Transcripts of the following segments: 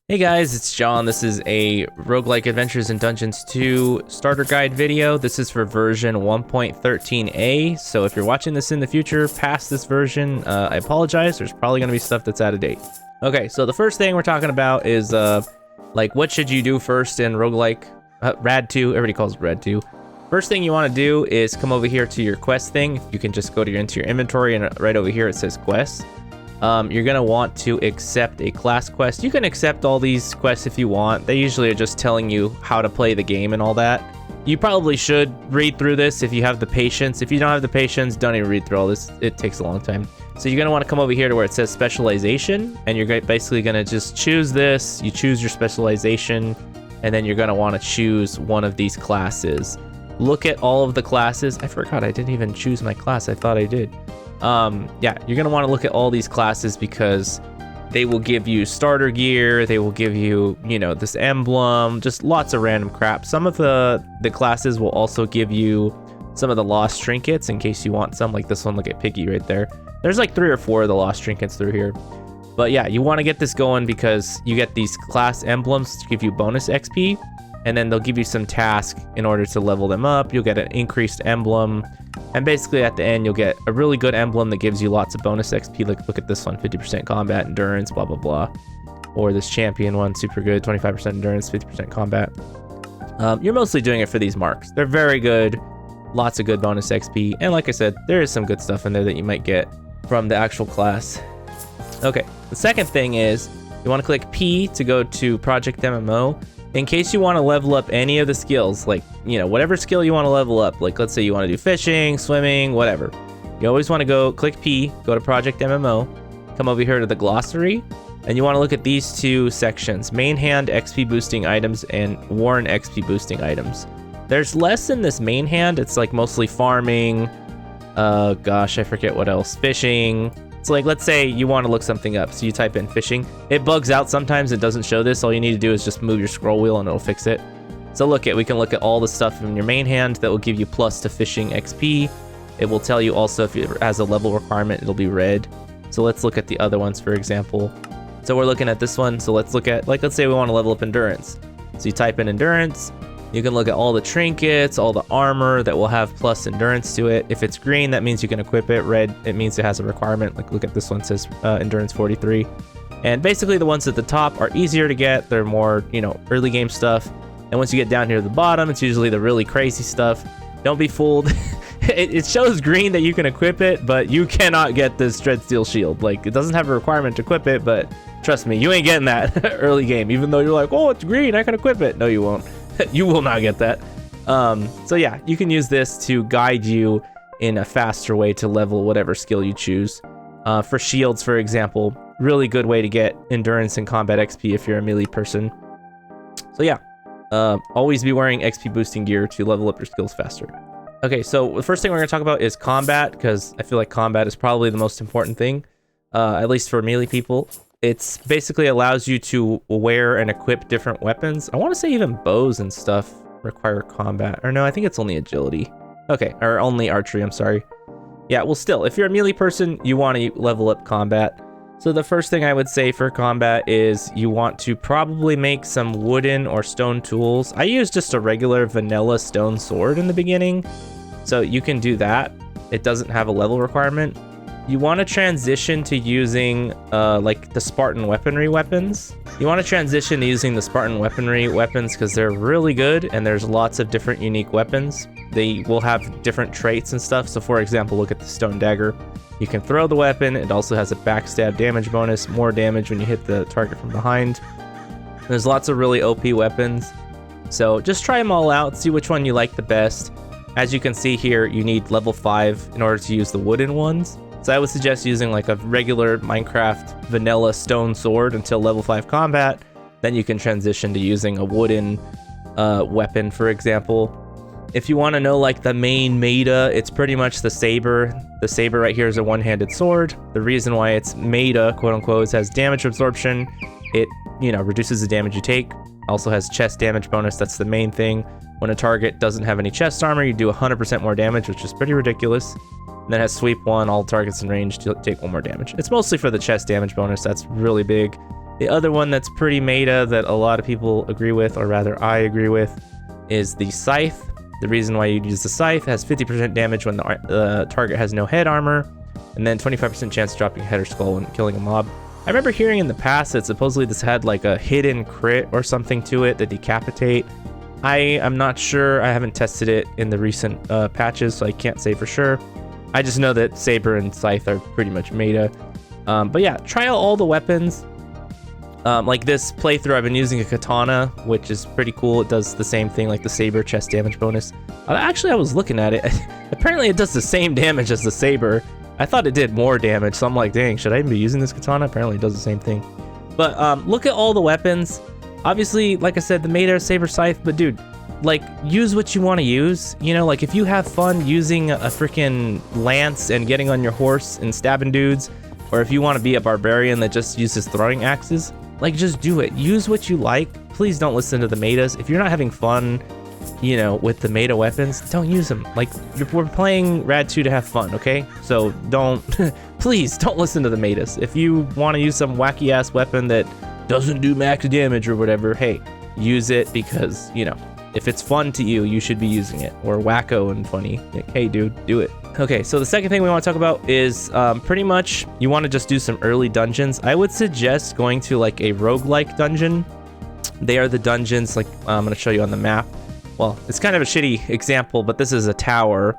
Hey guys, it's John. This is a Roguelike Adventures in Dungeons 2 starter guide video. This is for version 1.13a, so if you're watching this in the future past this version, I apologize. There's probably going to be stuff that's out of date. Okay, so the first thing we're talking about is like what should you do first in Roguelike Rad 2. Everybody calls it Rad 2. First thing you want to do is come over here to your quest thing. You can just go into your inventory, and right over here it says quests. You're gonna want to accept a class quest. You can accept all these quests if you want. They usually are just telling you how to play the game and all that. You probably should read through this if you have the patience. If you don't have the patience, don't even read through all this. It takes a long time. So you're gonna want to come over here to where it says Specialization, and you're basically gonna just choose this. You choose your specialization, and then you're gonna want to choose one of these classes. Look at all of the classes. I forgot I didn't even choose my class. I thought I did. Yeah, you're gonna want to look at all these classes because they will give you starter gear, they will give you, you know, this emblem, just lots of random crap. Some of the classes will also give you some of the Lost Trinkets in case you want some, like this one. Look at Piggy right there. There's like 3 or 4 of the Lost Trinkets through here. But yeah, you want to get this going because you get these class emblems to give you bonus XP, and then they'll give you some tasks in order to level them up. You'll get an increased emblem, and basically at the end you'll get a really good emblem that gives you lots of bonus XP. Like look at this one, 50% combat, endurance, blah blah blah. Or this champion one, super good, 25% endurance, 50% combat. You're mostly doing it for these marks. They're very good, lots of good bonus XP, and like I said, there is some good stuff in there that you might get from the actual class. Okay, the second thing is you want to click P to go to Project MMO. In case you want to level up any of the skills, like, you know, whatever skill you want to level up, like let's say you want to do fishing, swimming, whatever. You always want to go click P, go to Project MMO, come over here to the glossary, and you want to look at these 2 sections, main hand XP boosting items and worn XP boosting items. There's less in this main hand. It's like mostly farming, gosh, I forget what else, fishing. So like, let's say you want to look something up, so you type in fishing. It bugs out sometimes, it doesn't show this. All you need to do is just move your scroll wheel and it'll fix it. So we can look at all the stuff in your main hand that will give you plus to fishing XP. It will tell you also if it has a level requirement, it'll be red. So let's look at the other ones, for example. So we're looking at this one, so let's look at, like, let's say we want to level up endurance. So you type in endurance. You can look at all the trinkets, all the armor that will have plus endurance to it. If it's green, that means you can equip it. Red, it means it has a requirement. Like look at this one, says endurance 43. And basically the ones at the top are easier to get. They're more, you know, early game stuff. And once you get down here to the bottom, it's usually the really crazy stuff. Don't be fooled. It shows green that you can equip it, but you cannot get this Dreadsteel shield. Like, it doesn't have a requirement to equip it, but trust me, you ain't getting that early game. Even though you're like, oh, it's green, I can equip it. No, you won't. You will not get that. So yeah, you can use this to guide you in a faster way to level whatever skill you choose. For shields, for example, really good way to get endurance and combat XP if you're a melee person. So yeah, always be wearing XP boosting gear to level up your skills faster. Okay, so the first thing we're going to talk about is combat, because I feel like combat is probably the most important thing, at least for melee people. It's basically allows you to wear and equip different weapons. I want to say even bows and stuff require combat. Or no, I think it's only agility. Okay, or only archery, I'm sorry. Yeah, well still, if you're a melee person, you want to level up combat. So the first thing I would say for combat is you want to probably make some wooden or stone tools. I use just a regular vanilla stone sword in the beginning, so you can do that. It doesn't have a level requirement. You want to transition to using like the Spartan Weaponry weapons. You want to transition to using the Spartan Weaponry weapons because they're really good and there's lots of different unique weapons. They will have different traits and stuff. So for example, look at the Stone Dagger. You can throw the weapon. It also has a backstab damage bonus, more damage when you hit the target from behind. There's lots of really OP weapons. So just try them all out, see which one you like the best. As you can see here, you need level 5 in order to use the wooden ones. So I would suggest using like a regular Minecraft vanilla stone sword until level 5 combat. Then you can transition to using a wooden weapon, for example. If you want to know like the main meta, it's pretty much the saber. The saber right here is a one-handed sword. The reason why it's meta, quote unquote, is has damage absorption. It, you know, reduces the damage you take. Also has chest damage bonus. That's the main thing. When a target doesn't have any chest armor, you do 100% more damage, which is pretty ridiculous. And then it has sweep 1, all targets in range to take 1 more damage. It's mostly for the chest damage bonus, that's really big. The other one that's pretty meta that a lot of people agree with, or rather I agree with, is the Scythe. The reason why you'd use the Scythe has 50% damage when the target has no head armor, and then 25% chance of dropping a head or skull when killing a mob. I remember hearing in the past that supposedly this had like a hidden crit or something to it, the decapitate. I am not sure. I haven't tested it in the recent patches, so I can't say for sure. I just know that Saber and Scythe are pretty much meta. But yeah, try out all the weapons. Like this playthrough, I've been using a katana, which is pretty cool. It does the same thing like the Saber chest damage bonus. Actually, I was looking at it. Apparently, it does the same damage as the Saber. I thought it did more damage, so I'm like, dang, should I even be using this katana? Apparently, it does the same thing. But look at all the weapons. Obviously, like I said, the meta is Saber Scythe, but dude, like, use what you want to use. You know, like, if you have fun using a freaking lance and getting on your horse and stabbing dudes, or if you want to be a barbarian that just uses throwing axes, like, just do it. Use what you like. Please don't listen to the metas. If you're not having fun, you know, with the meta weapons, don't use them. Like, we're playing Rad 2 to have fun, okay? So don't, please don't listen to the metas. If you want to use some wacky ass weapon that doesn't do max damage or whatever, hey, use it because, you know, if it's fun to you, you should be using it. Or wacko and funny. Like, hey, dude, do it. Okay, so the second thing we want to talk about is pretty much you want to just do some early dungeons. I would suggest going to like a roguelike dungeon. They are the dungeons, like I'm going to show you on the map. Well, it's kind of a shitty example, but this is a tower.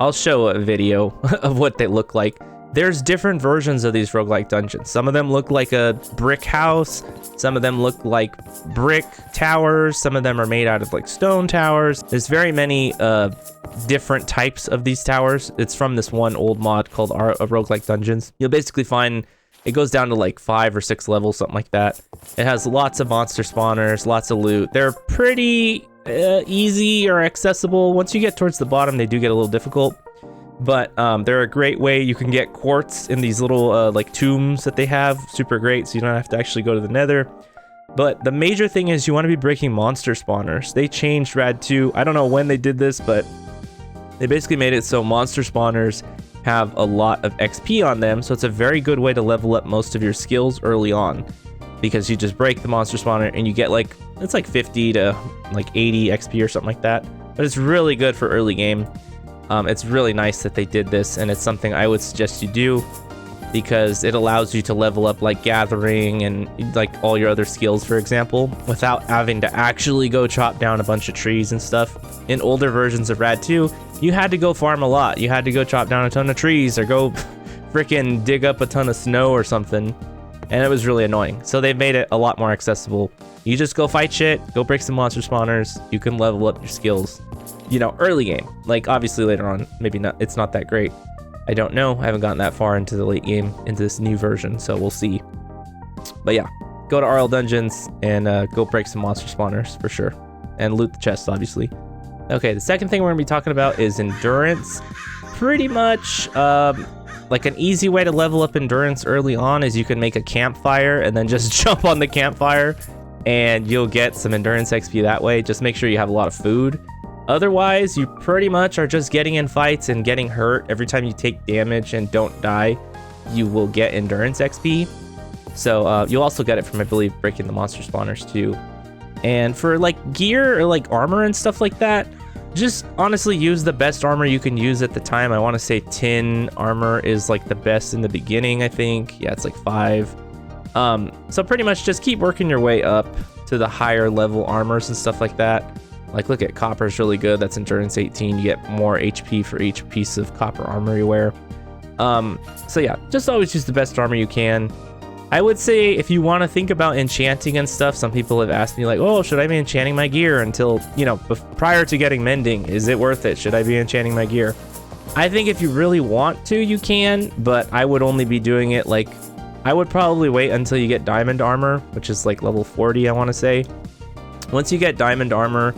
I'll show a video of what they look like. There's different versions of these roguelike dungeons. Some of them look like a brick house. Some of them look like brick towers. Some of them are made out of like stone towers. There's very many different types of these towers. It's from this one old mod called Roguelike Dungeons. You'll basically find it goes down to like 5 or 6 levels, something like that. It has lots of monster spawners, lots of loot. They're pretty easy or accessible. Once you get towards the bottom, they do get a little difficult. But they're a great way. You can get quartz in these little like tombs that they have. Super great, so you don't have to actually go to the nether. But the major thing is you want to be breaking monster spawners. They changed Rad 2. I don't know when they did this, but they basically made it so monster spawners have a lot of XP on them. So it's a very good way to level up most of your skills early on. Because you just break the monster spawner and you get like, it's like 50 to like 80 XP or something like that. But it's really good for early game. It's really nice that they did this, and it's something I would suggest you do because it allows you to level up like gathering and like all your other skills, for example, without having to actually go chop down a bunch of trees and stuff. In older versions of Rad 2, you had to go farm a lot. You had to go chop down a ton of trees or go freaking dig up a ton of snow or something, and it was really annoying. So they've made it a lot more accessible. You just go fight shit, go break some monster spawners, you can level up your skills. You know, early game. Like, obviously later on, maybe not, it's not that great. I don't know. I haven't gotten that far into the late game, into this new version, so we'll see. But yeah, go to RL Dungeons and go break some monster spawners for sure. And loot the chests, obviously. Okay, the second thing we're going to be talking about is endurance. Pretty much, like an easy way to level up endurance early on is you can make a campfire and then just jump on the campfire and you'll get some endurance XP that way. Just make sure you have a lot of food. Otherwise, you pretty much are just getting in fights and getting hurt. Every time you take damage and don't die, you will get endurance XP. So you'll also get it from, I believe, breaking the monster spawners too. And for like gear or like armor and stuff like that, just honestly use the best armor you can use at the time. I want to say tin armor is like the best in the beginning, I think. Yeah, it's like 5. So pretty much just keep working your way up to the higher level armors and stuff like that. Like, look at copper is really good. That's endurance 18. You get more HP for each piece of copper armor you wear. So yeah, just always use the best armor you can. I would say if you want to think about enchanting and stuff, some people have asked me like, oh, should I be enchanting my gear until, you know, prior to getting mending? Is it worth it? Should I be enchanting my gear? I think if you really want to, you can, but I would only be doing it like, I would probably wait until you get diamond armor, which is like level 40, I want to say. Once you get diamond armor,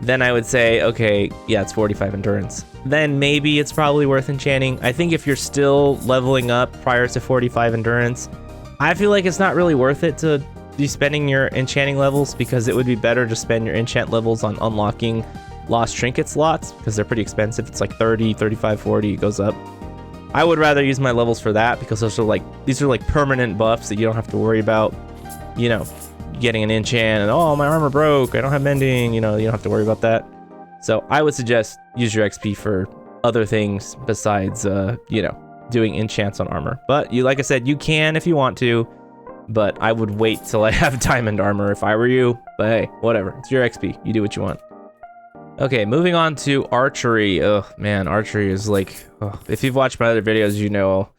then I would say, okay, yeah, it's 45 endurance. Then maybe it's probably worth enchanting. I think if you're still leveling up prior to 45 endurance, I feel like it's not really worth it to be spending your enchanting levels because it would be better to spend your enchant levels on unlocking Lost Trinkets slots because they're pretty expensive. It's like 30, 35, 40, it goes up. I would rather use my levels for that because those are like, these are like permanent buffs that you don't have to worry about. you know, getting an enchant and, oh, my armor broke, I don't have mending, you know, you don't have to worry about that. So I would suggest use your XP for other things besides, you know, doing enchants on armor. But you, like I said, you can if you want to, but I would wait till I have diamond armor if I were you. But hey, whatever, it's your XP, you do what you want. Okay, moving on to archery. Oh man, archery is like, oh, if you've watched my other videos, you know,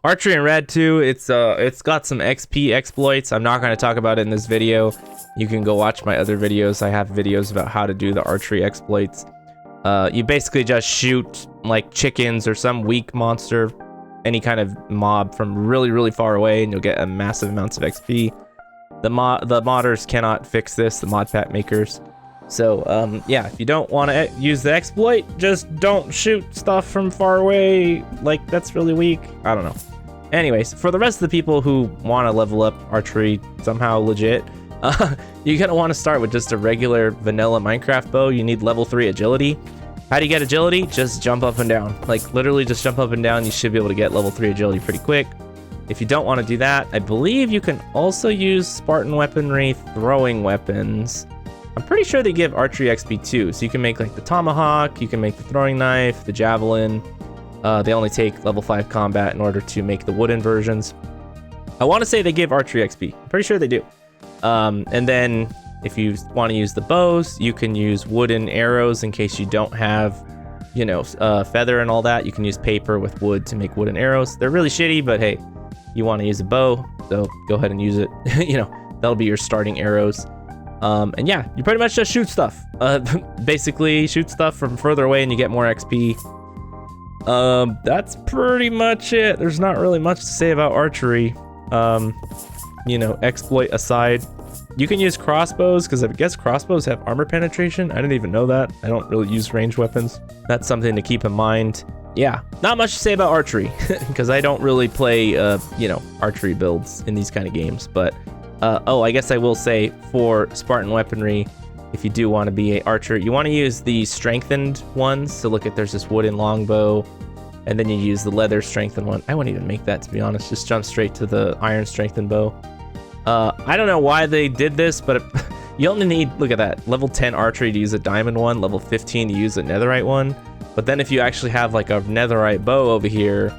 archery in Red 2, it's got some XP exploits. I'm not going to talk about it in this video. You can go watch my other videos. I have videos about how to do the archery exploits. You basically just shoot like chickens or some weak monster, any kind of mob from really, really far away, and you'll get a massive amounts of XP. The modders cannot fix this, the mod pack makers. So yeah, if you don't want to use the exploit, just don't shoot stuff from far away. Like, that's really weak. I don't know. Anyways, for the rest of the people who want to level up archery somehow legit, you're gonna want to start with just a regular vanilla Minecraft bow. You need level 3 agility. How do you get agility? Just jump up and down. Like, literally just jump up and down. You should be able to get level 3 agility pretty quick. If you don't want to do that, I believe you can also use Spartan Weaponry throwing weapons. I'm pretty sure they give archery XP too, so you can make like the tomahawk, you can make the throwing knife, the javelin. They only take level 5 combat in order to make the wooden versions. I want to say they give archery XP. I'm pretty sure they do. And then if you want to use the bows, you can use wooden arrows in case you don't have, you know, feather and all that. You can use paper with wood to make wooden arrows. They're really shitty, but hey, you want to use a bow, so go ahead and use it. You know, that'll be your starting arrows. And yeah, you pretty much just shoot stuff. Basically shoot stuff from further away and you get more XP. That's pretty much it. There's not really much to say about archery. You know, exploit aside. You can use crossbows, because I guess crossbows have armor penetration. I didn't even know that. I don't really use ranged weapons. That's something to keep in mind. Yeah, not much to say about archery, because I don't really play, you know, archery builds in these kind of games, but oh, I guess I will say for Spartan Weaponry, if you do want to be an archer, you want to use the strengthened ones. So look at, there's this wooden longbow, and then you use the leather strengthened one. I wouldn't even make that, to be honest. Just jump straight to the iron strengthened bow. I don't know why they did this, but you only need, look at that, level 10 archery to use a diamond one, level 15 to use a netherite one. But then if you actually have like a netherite bow over here,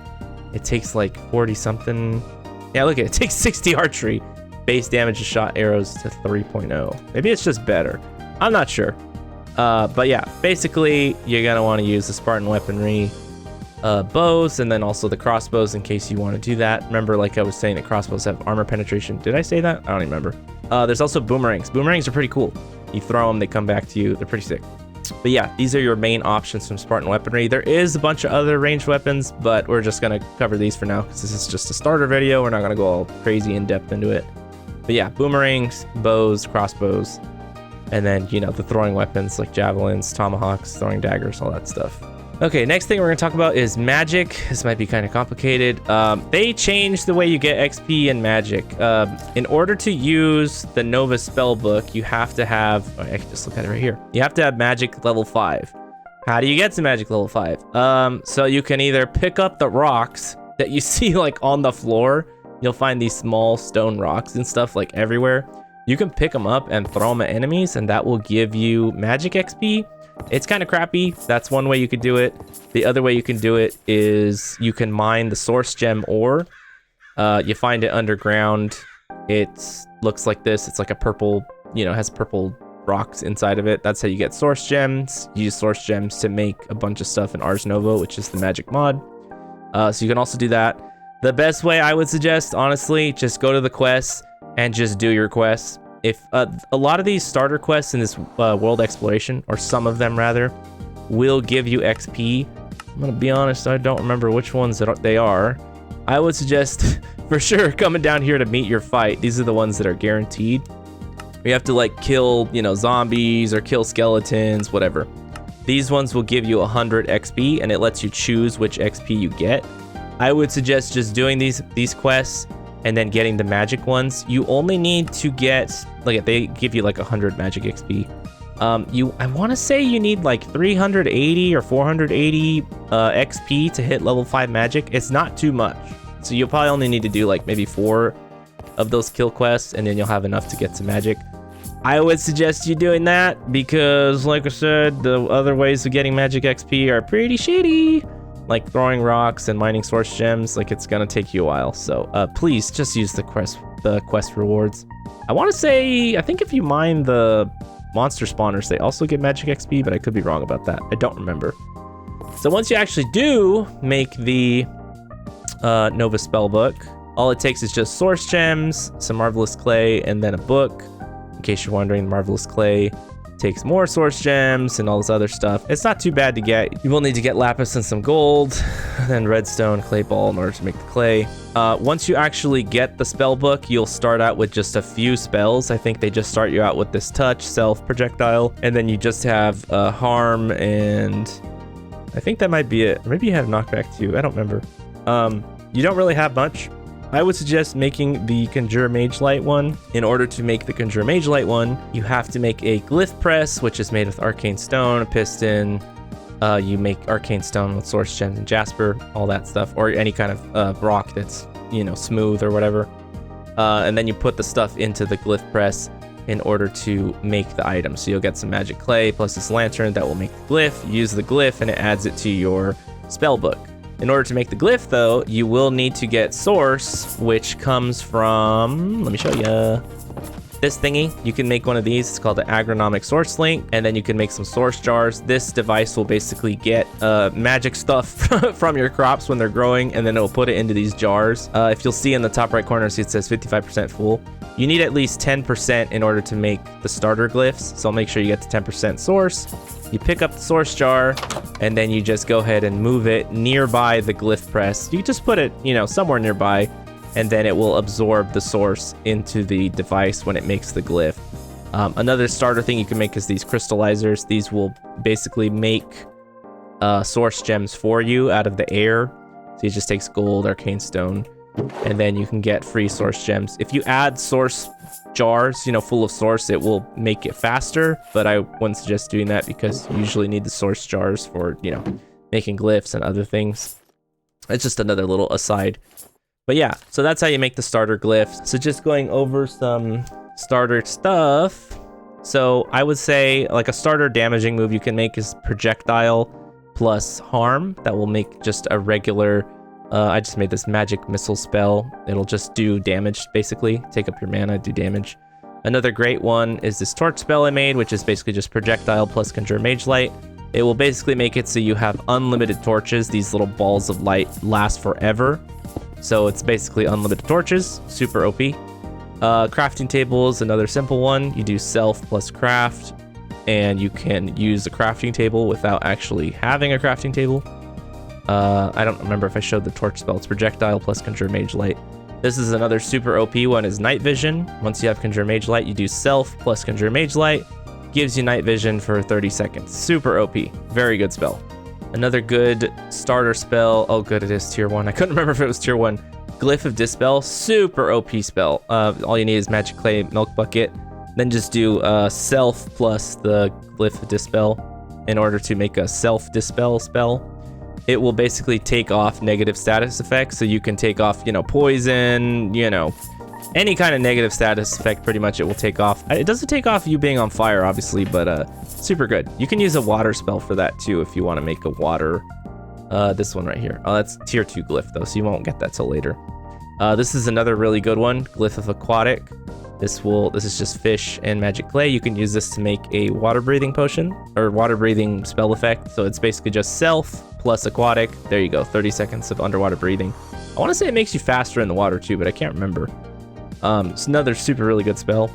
it takes like 40 something. Yeah, look at it, it takes 60 archery. Base damage to shot arrows to 3.0. Maybe it's just better. I'm not sure. But yeah, basically, you're going to want to use the Spartan Weaponry bows, and then also the crossbows in case you want to do that. Remember, like I was saying, that crossbows have armor penetration. Did I say that? I don't even remember. There's also boomerangs. Boomerangs are pretty cool. You throw them, they come back to you. They're pretty sick. But yeah, these are your main options from Spartan Weaponry. There is a bunch of other ranged weapons, but we're just going to cover these for now because this is just a starter video. We're not going to go all crazy in depth into it. But yeah, boomerangs, bows, crossbows, and then, you know, the throwing weapons like javelins, tomahawks, throwing daggers, all that stuff. Okay, next thing we're going to talk about is magic. This might be kind of complicated. They changed the way you get XP in magic. In order to use the Nova spellbook, you have to have, oh, I can just look at it right here. You have to have magic level 5. How do you get to magic level 5? So you can either pick up the rocks that you see like on the floor. You'll find these small stone rocks and stuff like everywhere. You can pick them up and throw them at enemies, and that will give you magic XP. It's kind of crappy. That's one way you could do it. The other way you can do it is you can mine the source gem ore. You find it underground. It looks like this. It's like a purple, you know, has purple rocks inside of it. That's how you get source gems. You use source gems to make a bunch of stuff in Ars Nouveau, which is the magic mod. So you can also do that. The best way I would suggest, honestly, just go to the quests and just do your quests. If a lot of these starter quests in this world exploration, or some of them rather, will give you XP. I'm gonna be honest, I don't remember which ones they are. I would suggest for sure coming down here to meet your fight. These are the ones that are guaranteed. You have to like kill, you know, zombies or kill skeletons, whatever. These ones will give you 100 XP, and it lets you choose which XP you get. I would suggest just doing these quests and then getting the magic ones. You only need to get, like, they give you like 100 magic XP. I want to say you need like 380 or 480 XP to hit level 5 magic. It's not too much. So you'll probably only need to do like maybe 4 of those kill quests, and then you'll have enough to get to magic. I would suggest you doing that because, like I said, the other ways of getting magic XP are pretty shitty. Like throwing rocks and mining source gems, like it's gonna take you a while. So please just use the quest rewards. I want to say, I think if you mine the monster spawners, they also get magic XP, but I could be wrong about that. I don't remember. So once you actually do make the Nova spellbook, all it takes is just source gems, some marvelous clay, and then a book. In case you're wondering, marvelous clay takes more source gems and all this other stuff. It's not too bad to get. You will need to get lapis and some gold, then redstone, clay ball in order to make the clay. Once you actually get the spell book, you'll start out with just a few spells. I think they just start you out with this touch, self, projectile, and then you just have harm, and I think that might be it. Maybe you have knockback too. I don't remember. You don't really have much. I would suggest making the Conjure Mage Light one. In order to make the Conjure Mage Light one, you have to make a glyph press, which is made with arcane stone, a piston. You make arcane stone with source gems and jasper, all that stuff, or any kind of rock that's, you know, smooth or whatever. And then you put the stuff into the glyph press in order to make the item. So you'll get some magic clay plus this lantern that will make the glyph. You use the glyph and it adds it to your spell book. In order to make the glyph, though, you will need to get source, which comes from, let me show you, this thingy. You can make one of these. It's called the agronomic source link, and then you can make some source jars. This device will basically get magic stuff from your crops when they're growing, and then it will put it into these jars. If you'll see in the top right corner, see it says 55% full. You need at least 10% in order to make the starter glyphs, so make sure you get to 10% source. You pick up the source jar, and then you just go ahead and move it nearby the glyph press. You just put it, you know, somewhere nearby, and then it will absorb the source into the device when it makes the glyph. Another starter thing you can make is these crystallizers. These will basically make source gems for you out of the air. So it just takes gold, arcane stone, and then you can get free source gems. If you add source jars, you know, full of source, it will make it faster, but I wouldn't suggest doing that because you usually need the source jars for, you know, making glyphs and other things. It's just another little aside. But yeah, so that's how you make the starter glyphs. So just going over some starter stuff. So I would say like a starter damaging move you can make is projectile plus harm. That will make just a regular, I just made this magic missile spell. It'll just do damage, basically. Take up your mana, do damage. Another great one is this torch spell I made, which is basically just projectile plus conjure mage light. It will basically make it so you have unlimited torches. These little balls of light last forever. So it's basically unlimited torches, super OP. Crafting table is another simple one. You do self plus craft, and you can use a crafting table without actually having a crafting table. I don't remember if I showed the torch spell. It's projectile plus conjure mage light. This is another super OP one, is night vision. Once you have conjure mage light, you do self plus conjure mage light. Gives you night vision for 30 seconds. Super OP. Very good spell. Another good starter spell. Oh, good, it is tier 1. I couldn't remember if it was tier 1. Glyph of Dispel. Super OP spell. All you need is magic clay, milk bucket. Then just do self plus the Glyph of Dispel in order to make a self dispel spell. It will basically take off negative status effects. So you can take off, you know, poison, you know, any kind of negative status effect, pretty much it will take off. It doesn't take off you being on fire, obviously, but super good. You can use a water spell for that too if you want to make a water. This one right here. Oh, that's tier 2 glyph though, so you won't get that till later. This is another really good one, Glyph of Aquatic. This is just fish and magic clay. You can use this to make a water breathing potion or water breathing spell effect. So it's basically just self plus aquatic. There you go, 30 seconds of underwater breathing. I want to say it makes you faster in the water too, but I can't remember. It's another super really good spell.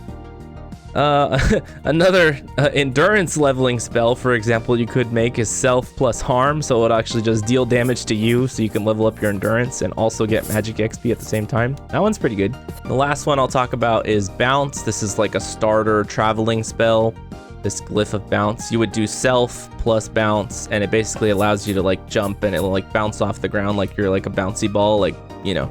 Another endurance leveling spell, for example, you could make is self plus harm, so it'll actually just deal damage to you, so you can level up your endurance and also get magic XP at the same time. That one's pretty good. The last one I'll talk about is bounce. This is like a starter traveling spell. This glyph of bounce, you would do self plus bounce, and it basically allows you to like jump, and it'll like bounce off the ground like you're like a bouncy ball, like, you know.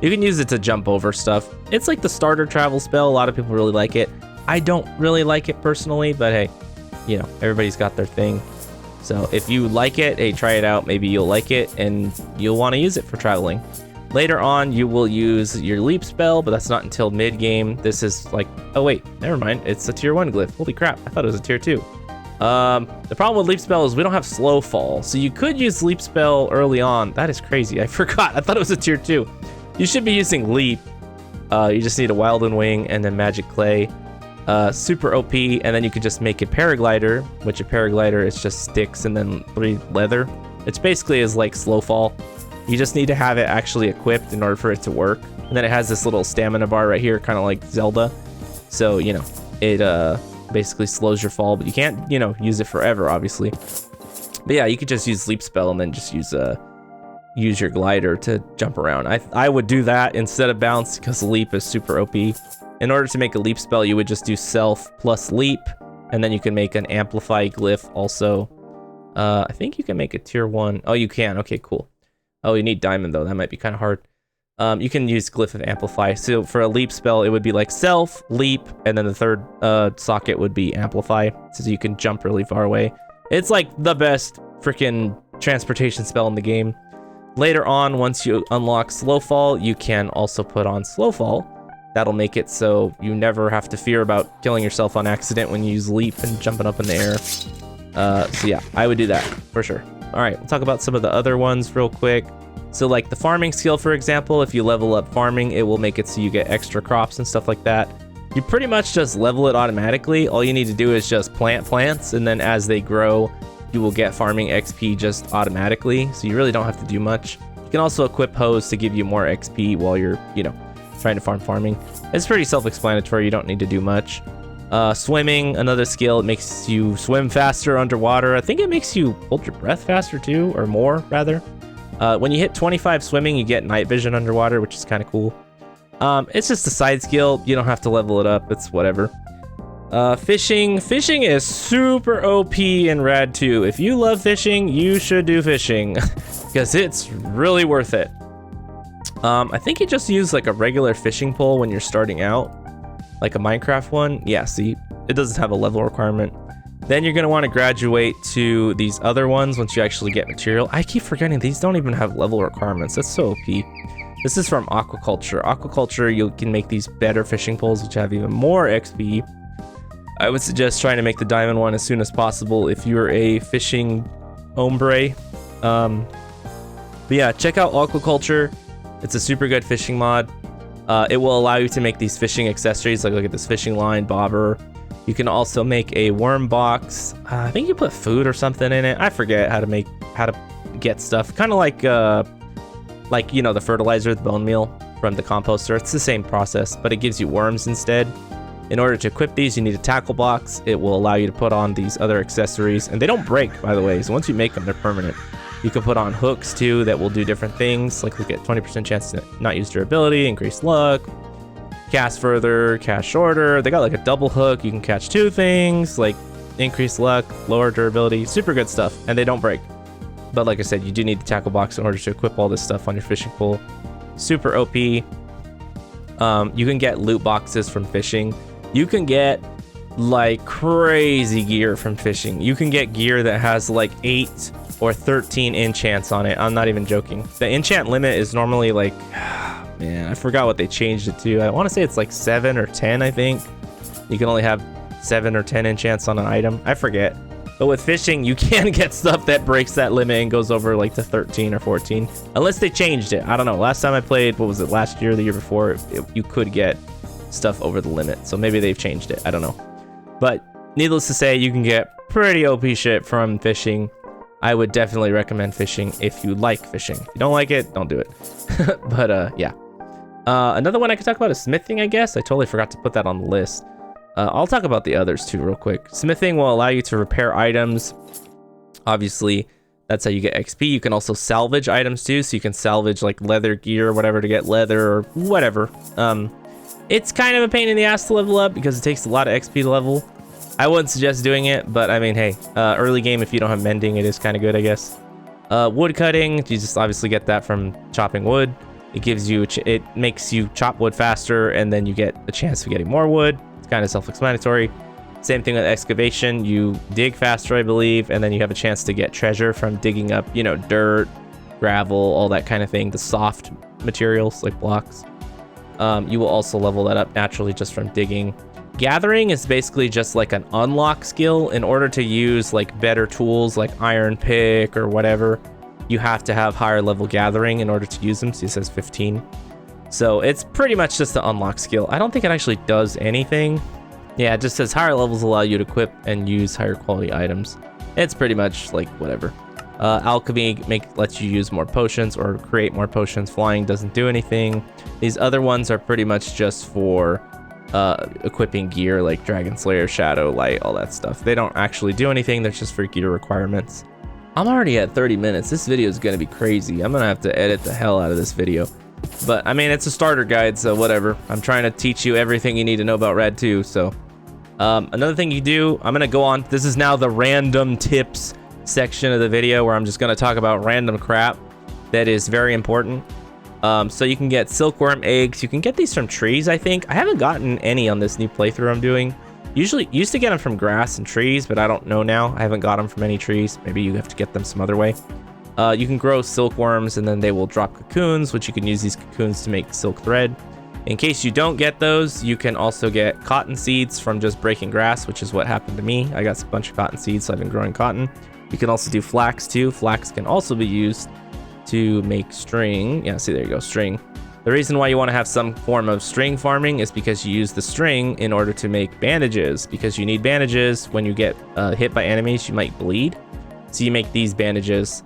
You can use it to jump over stuff. It's like the starter travel spell. A lot of people really like it. I don't really like it personally, but hey, you know, everybody's got their thing. So if you like it, hey, try it out. Maybe you'll like it and you'll want to use it for traveling. Later on, you will use your leap spell, but that's not until mid-game. This is like, oh wait, never mind. It's a tier 1 glyph. Holy crap, I thought it was a tier 2. The problem with leap spell is we don't have slow fall. So you could use leap spell early on. That is crazy. I forgot. I thought it was a tier 2. You should be using leap. You just need a wild and wing and then magic clay. Super OP, and then you could just make a paraglider, which a paraglider is just sticks and then 3 leather. It's basically is like slow fall. You just need to have it actually equipped in order for it to work. And then it has this little stamina bar right here, kind of like Zelda. So, you know, it basically slows your fall, but you can't, you know, use it forever, obviously. But yeah, you could just use leap spell and then just use your glider to jump around. I would do that instead of bounce because leap is super OP. In order to make a leap spell, you would just do self plus leap, and then you can make an amplify glyph also. I think you can make a tier 1. Oh, you can. Okay, cool. Oh, you need diamond though. That might be kind of hard. You can use glyph of amplify. So for a leap spell, it would be like self, leap, and then the third socket would be amplify, so you can jump really far away. It's like the best freaking transportation spell in the game. Later on, once you unlock slow fall, you can also put on slow fall. That'll make it so you never have to fear about killing yourself on accident when you use leap and jumping up in the air. So yeah, I would do that for sure. All right, we'll talk about some of the other ones real quick. So like the farming skill, for example, if you level up farming, it will make it so you get extra crops and stuff like that. You pretty much just level it automatically. All you need to do is just plant plants, and then as they grow, you will get farming XP just automatically. So you really don't have to do much. You can also equip hoes to give you more XP while you're, you know, trying to farming. It's pretty self-explanatory. You don't need to do much. Swimming, another skill. It makes you swim faster underwater. I think it makes you hold your breath faster too, or more rather. When you hit 25 swimming, you get night vision underwater, which is kind of cool. It's just a side skill. You don't have to level it up. It's whatever. Fishing is super OP in Rad 2. If you love fishing, you should do fishing because it's really worth it. I think you just use like a regular fishing pole when you're starting out, like a Minecraft one. Yeah, see, it doesn't have a level requirement. Then you're going to want to graduate to these other ones once you actually get material. I keep forgetting these don't even have level requirements. That's so OP. This is from Aquaculture. Aquaculture, you can make these better fishing poles which have even more XP. I would suggest trying to make the diamond one as soon as possible if you're a fishing hombre. But yeah, check out Aquaculture. It's a super good fishing mod. It will allow you to make these fishing accessories, like look at this fishing line, bobber. You can also make a worm box. I think you put food or something in it. I forget how to get stuff. Kind of like you know, the fertilizer, the bone meal from the composter. It's the same process, but it gives you worms instead. In order to equip these, you need a tackle box. It will allow you to put on these other accessories, and they don't break, by the way. So once you make them, they're permanent. You can put on hooks too that will do different things, like look at 20% chance to not use durability, increase luck, cast further, cast shorter. They got like a double hook. You can catch 2 things, like increase luck, lower durability, super good stuff, and they don't break. But like I said, you do need the tackle box in order to equip all this stuff on your fishing pole. Super OP. You can get loot boxes from fishing. You can get like crazy gear from fishing. You can get gear that has like 8 or 13 enchants on it. I'm not even joking. The enchant limit is normally like, man, I forgot what they changed it to. I want to say it's like 7 or 10, I think. You can only have 7 or 10 enchants on an item. I forget. But with fishing, you can get stuff that breaks that limit and goes over like to 13 or 14. Unless they changed it. I don't know. Last time I played, what was it, last year or the year before, you could get stuff over the limit. So maybe they've changed it. I don't know. But needless to say, you can get pretty OP shit from fishing. I would definitely recommend fishing if you like fishing. If you don't like it, don't do it. But yeah. Another one I could talk about is smithing, I guess. I totally forgot to put that on the list. I'll talk about the others too real quick. Smithing will allow you to repair items. Obviously, that's how you get XP. You can also salvage items too. So you can salvage like leather gear or whatever to get leather or whatever. It's kind of a pain in the ass to level up because it takes a lot of XP to level. I wouldn't suggest doing it, but I mean, hey, early game, if you don't have mending, it is kind of good, I guess. Wood cutting, you just obviously get that from chopping wood. It gives you, it makes you chop wood faster, and then you get a chance of getting more wood. It's kind of self-explanatory. Same thing with excavation. You dig faster, I believe, and then you have a chance to get treasure from digging up, you know, dirt, gravel, all that kind of thing, the soft materials like blocks. You will also level that up naturally just from digging. Gathering is basically just like an unlock skill. In order to use like better tools like iron pick or whatever, you have to have higher level gathering in order to use them. See, it says 15. So it's pretty much just an unlock skill. I don't think it actually does anything. Yeah, it just says higher levels allow you to equip and use higher quality items. It's pretty much like whatever. Alchemy lets you use more potions or create more potions. Flying doesn't do anything. These other ones are pretty much just for equipping gear like Dragon Slayer, Shadow, Light, all that stuff. They don't actually do anything. They're just for gear requirements. I'm already at 30 minutes. This video is going to be crazy. I'm going to have to edit the hell out of this video. But, I mean, it's a starter guide, so whatever. I'm trying to teach you everything you need to know about Rad 2, so... another thing you do, I'm going to go on... This is now the random tips section of the video where I'm just going to talk about random crap that is very important. So you can get silkworm eggs. You can get these from trees, I think. I haven't gotten any on this new playthrough I'm doing. Usually, used to get them from grass and trees, but I don't know now. I haven't got them from any trees. Maybe you have to get them some other way. You can grow silkworms, and then they will drop cocoons, which you can use these cocoons to make silk thread. In case you don't get those, you can also get cotton seeds from just breaking grass, which is what happened to me. I got a bunch of cotton seeds, so I've been growing cotton. You can also do flax, too. Flax can also be used to make string. Yeah, see, there you go, string. The reason why you want to have some form of string farming is because you use the string in order to make bandages, because you need bandages. When you get hit by enemies, you might bleed. So you make these bandages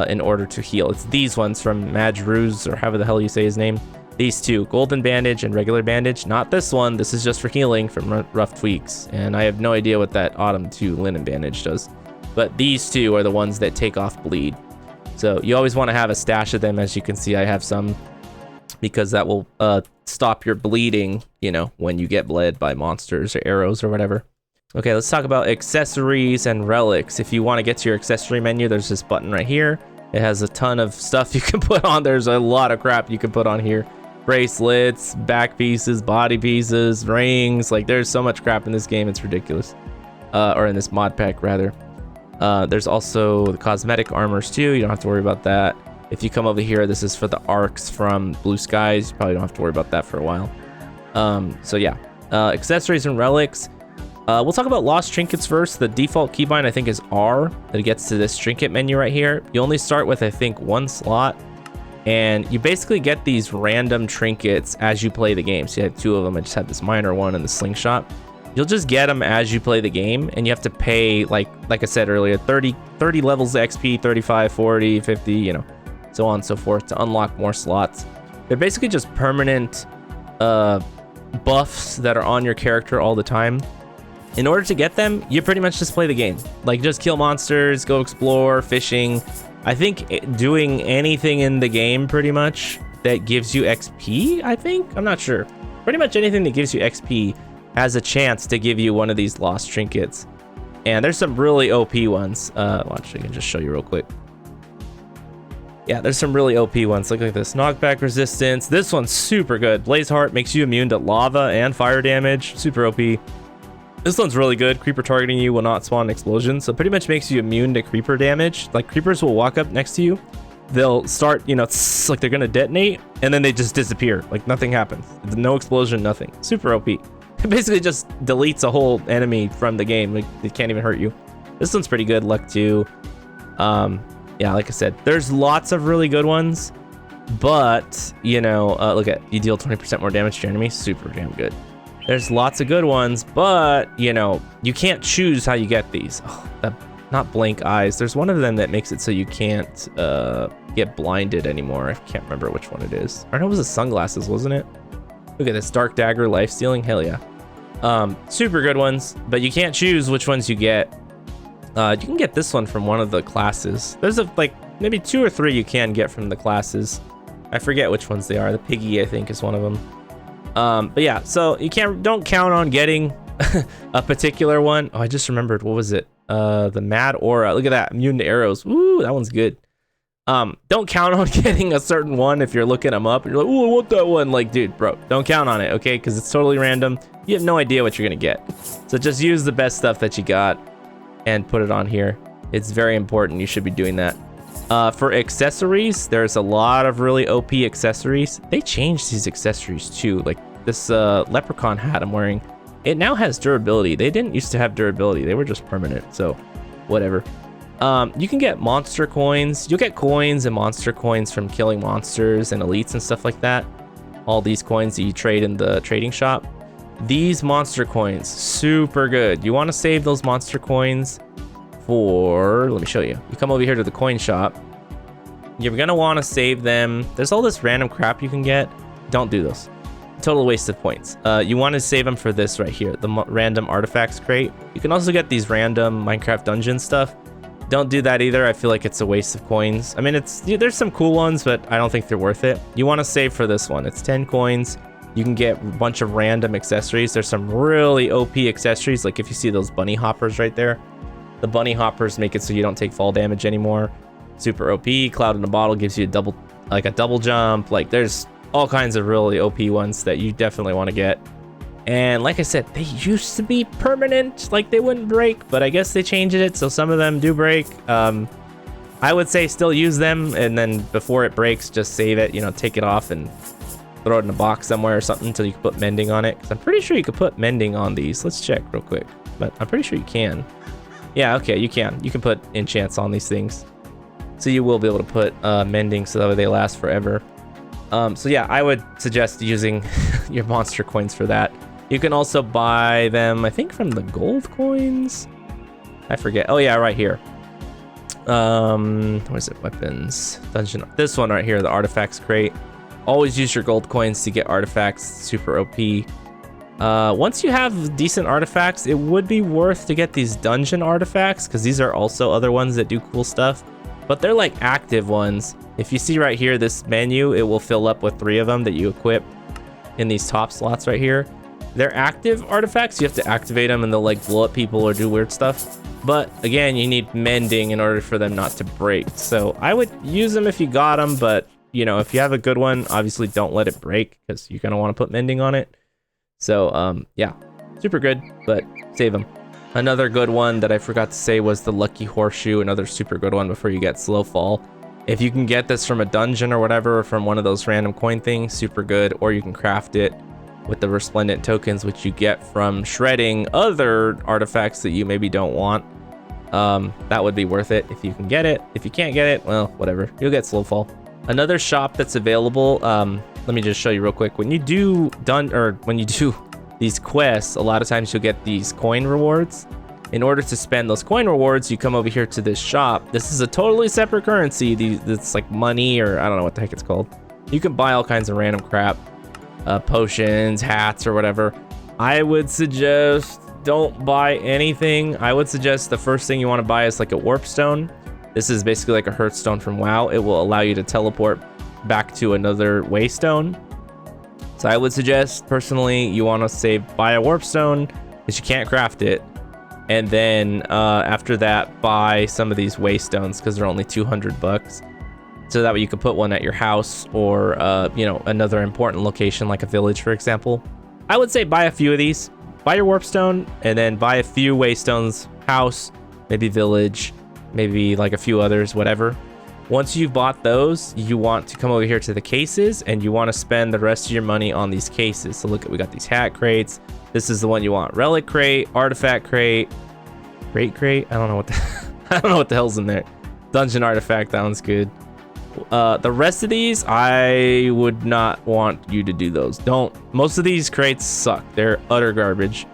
in order to heal. It's these ones from Majruz, or however the hell you say his name. These two, golden bandage and regular bandage. Not this one. This is just for healing from rough tweaks. And I have no idea what that autumn 2 linen bandage does. But these two are the ones that take off bleed. So you always want to have a stash of them. As you can see, I have some, because that will stop your bleeding, you know, when you get bled by monsters or arrows or whatever. Okay, let's talk about accessories and relics. If you want to get to your accessory menu, there's this button right here. It has a ton of stuff you can put on. There's a lot of crap you can put on here. Bracelets, back pieces, body pieces, rings. Like, there's so much crap in this game, it's ridiculous. Or in this mod pack, rather. There's also the cosmetic armors, too. You don't have to worry about that. If you come over here, this is for the arcs from Blue Skies. You probably don't have to worry about that for a while. So, yeah. Accessories and relics. We'll talk about Lost Trinkets first. The default keybind, I think, is R. That gets to this trinket menu right here. You only start with, I think, 1 slot. And you basically get these random trinkets as you play the game. So you have 2 of them. I just had this minor one and the slingshot. You'll just get them as you play the game. And you have to pay, like I said earlier, 30 levels of XP, 35, 40, 50, you know, so on and so forth to unlock more slots. They're basically just permanent buffs that are on your character all the time. In order to get them, you pretty much just play the game. Like, just kill monsters, go explore, fishing. I think doing anything in the game, pretty much, that gives you XP, I think? I'm not sure. Pretty much anything that gives you XP has a chance to give you one of these Lost Trinkets. And there's some really OP ones. Watch, I can just show you real quick. Yeah, there's some really OP ones. Look at this. Knockback resistance. This one's super good. Blaze Heart makes you immune to lava and fire damage. Super OP. This one's really good. Creeper targeting you will not spawn an explosion. So pretty much makes you immune to creeper damage. Like, creepers will walk up next to you. They'll start, you know, like they're going to detonate. And then they just disappear. Like, nothing happens. No explosion, nothing. Super OP. It basically just deletes a whole enemy from the game. Like, it can't even hurt you. This one's pretty good. Luck 2. Yeah, like I said, there's lots of really good ones. But, you know, look at, you deal 20% more damage to your enemy. Super damn good. There's lots of good ones, but, you know, you can't choose how you get these. Oh, not blank eyes. There's one of them that makes it so you can't get blinded anymore. I can't remember which one it is. I know it was the sunglasses, wasn't it? Look at this. Dark Dagger, Life Stealing. Hell yeah. Super good ones, but you can't choose which ones you get. You can get this one from one of the classes. There's like maybe 2 or 3 you can get from the classes. I forget which ones they are. The Piggy, I think, is one of them. But yeah, so you don't count on getting a particular one. Oh, I just remembered. What was it? The Mad Aura. Look at that. Immune to arrows. Ooh, that one's good. Don't count on getting a certain one if you're looking them up and you're like, oh, I want that one. Like, dude, bro, don't count on it, okay? Because it's totally random. You have no idea what you're going to get. So just use the best stuff that you got and put it on here. It's very important. You should be doing that. For accessories, there's a lot of really OP accessories. They changed these accessories too. Like this leprechaun hat I'm wearing, it now has durability. They didn't used to have durability. They were just permanent, so whatever. You can get monster coins. You'll get coins and monster coins from killing monsters and elites and stuff like that. All these coins that you trade in the trading shop. These monster coins, super good. You want to save those monster coins for, let me show you. You come over here to the coin shop. You're gonna want to save them. There's all this random crap you can get. Don't do those. Total waste of points. You want to save them for this right here, the random artifacts crate. You can also get these random Minecraft dungeon stuff. Don't do that either. I feel like it's a waste of coins. I mean, there's some cool ones, but I don't think they're worth it. You want to save for this one. It's 10 coins. You can get a bunch of random accessories. There's some really OP accessories. Like if you see those bunny hoppers right there, the bunny hoppers make it so you don't take fall damage anymore. Super OP. Cloud in a bottle gives you a double jump. Like there's all kinds of really OP ones that you definitely want to get. And like I said, they used to be permanent, like they wouldn't break, but I guess they changed it, so some of them do break. I would say still use them, and then before it breaks, just save it, you know, take it off and throw it in a box somewhere or something until you can put mending on it. Because I'm pretty sure you could put mending on these. Let's check real quick, but I'm pretty sure you can. Yeah, okay, you can. You can put enchants on these things. So you will be able to put mending so that way they last forever. So yeah, I would suggest using your monster coins for that. You can also buy them, I think, from the gold coins. I forget. Oh yeah, right here. What is it? Weapons, dungeon. This one right here, the artifacts crate. Always use your gold coins to get artifacts. Super OP. Once you have decent artifacts, it would be worth to get these dungeon artifacts because these are also other ones that do cool stuff. But they're like active ones. If you see right here, this menu, it will fill up with 3 of them that you equip in these top slots right here. They're active artifacts. You have to activate them and they'll like blow up people or do weird stuff. But again, you need mending in order for them not to break. So I would use them if you got them, but you know, if you have a good one, obviously don't let it break because you're going to want to put mending on it. So yeah, super good, but save them. Another good one that I forgot to say was the Lucky Horseshoe, another super good one before you get Slow Fall. If you can get this from a dungeon or whatever, or from one of those random coin things, super good, or you can craft it with the resplendent tokens, which you get from shredding other artifacts that you maybe don't want. That would be worth it if you can get it. If you can't get it, well, whatever, you'll get Slow Fall. Another shop that's available, let me just show you real quick. When you do these quests, a lot of times you'll get these coin rewards. In order to spend those coin rewards, you come over here to this shop. This is a totally separate currency. It's like money, or I don't know what the heck it's called. You can buy all kinds of random crap, potions, hats, or whatever. I would suggest don't buy anything. I would suggest the first thing you want to buy is like a warp stone. This is basically like a hearthstone from WoW. It will allow you to teleport back to another waystone. So I would suggest, personally, you want to buy a warp stone because you can't craft it. And then after that, buy some of these waystones because they're only 200 bucks. So that way you can put one at your house or, you know, another important location like a village, for example. I would say buy a few of these. Buy your warp stone and then buy a few waystones, house, maybe village, maybe like a few others, whatever. Once you've bought those, you want to come over here to the cases and you want to spend the rest of your money on these cases. So look, we got these hat crates. This is the one you want. Relic crate, artifact crate, crate. I don't know what the hell's in there. Dungeon artifact, that one's good. The rest of these, I would not want you to do those. Don't. Most of these crates suck. They're utter garbage.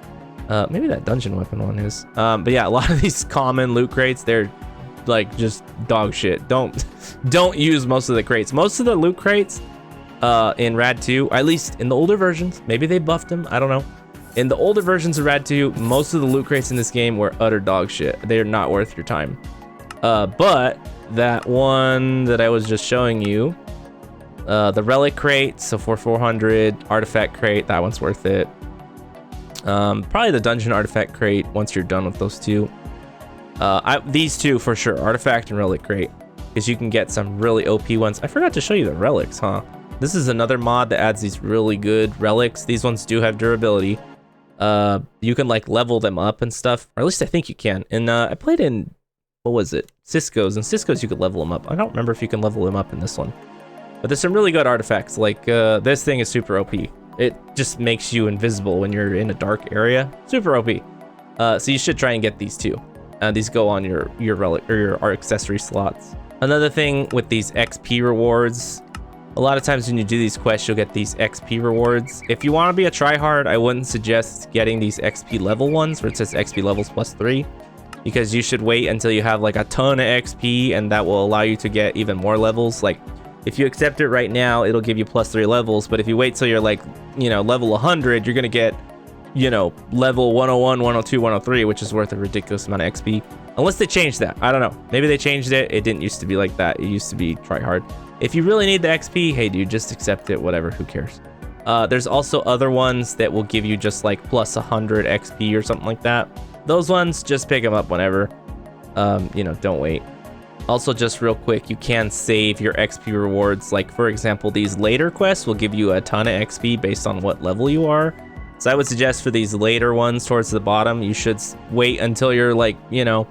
Maybe that dungeon weapon one is. But yeah, a lot of these common loot crates, they're like just dog shit. Don't use most of the crates. Most of the loot crates in Rad 2, at least in the older versions, maybe they buffed them, I don't know. In the older versions of Rad 2, most of the loot crates in this game were utter dog shit. They're not worth your time. But that one that I was just showing you, the relic crate, so for 400, artifact crate, that one's worth it. Probably the dungeon artifact crate once you're done with those two. These two for sure, artifact and relic crate, because you can get some really OP ones. I forgot to show you the relics, huh? This is another mod that adds these really good relics. These ones do have durability. You can like level them up and stuff, or at least I think you can. And I played in what was it? Cisco's, and Cisco's you could level them up. I don't remember if you can level them up in this one. But there's some really good artifacts, like this thing is super OP. It just makes you invisible when you're in a dark area. Super OP. So you should try and get these too. These go on your relic or your accessory slots. Another thing with these XP rewards, a lot of times when you do these quests, you'll get these XP rewards. If you want to be a tryhard, I wouldn't suggest getting these XP level ones where it says XP levels +3, because you should wait until you have like a ton of XP, and that will allow you to get even more levels. Like if you accept it right now, it'll give you +3 levels, but if you wait till you're like, you know, level 100, you're gonna get, you know, level 101, 102, 103, which is worth a ridiculous amount of XP. Unless they changed that. I don't know. Maybe they changed it. It didn't used to be like that. It used to be try hard. If you really need the XP, hey dude, just accept it, whatever, who cares? There's also other ones that will give you just like +100 XP or something like that. Those ones, just pick them up whenever. You know, don't wait. Also, just real quick, you can save your XP rewards. Like for example, these later quests will give you a ton of XP based on what level you are. So I would suggest for these later ones towards the bottom, you should wait until you're like, you know,